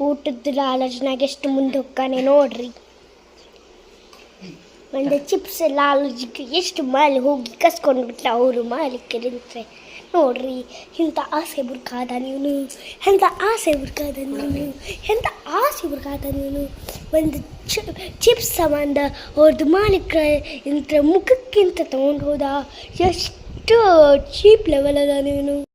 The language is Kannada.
ಊಟದ ಲಾಲಜ್ನಾಗ ಎಷ್ಟು ಮುಂದೆ ಹೋಗ್ತಾನೆ ನೋಡ್ರಿ. ಒಂದು ಚಿಪ್ಸ್ ಲಾಲಜ್ಗೆ ಎಷ್ಟು ಮೇಲೆ ಹೋಗಿ ಕಸ್ಕೊಂಡು ಬಿಟ್ಟ ಅವರು ಮಾಲೀಕರಿಂತೆ ನೋಡ್ರಿ. ಇಂಥ ಆಸೆ ಬುರ್ಕಾದ ನೀನು, ಎಂಥ ಆಸೆ ಬುರ್ಕಾದ ನೀನು, ಎಂಥ ಆಸೆ ಬುರ್ಕಾದ ನೀನು. ಒಂದು ಚಿಪ್ಸ್ ಸಂಬಂಧ ಅವ್ರದ್ದು ಮಾಲೀಕ ಇಂಥ ಮುಖಕ್ಕಿಂತ ತೊಗೊಂಡು ಹೋದ. ಎಷ್ಟು ಚೀಪ್ ಲೆವೆಲ್ ಅದ ನೀನು.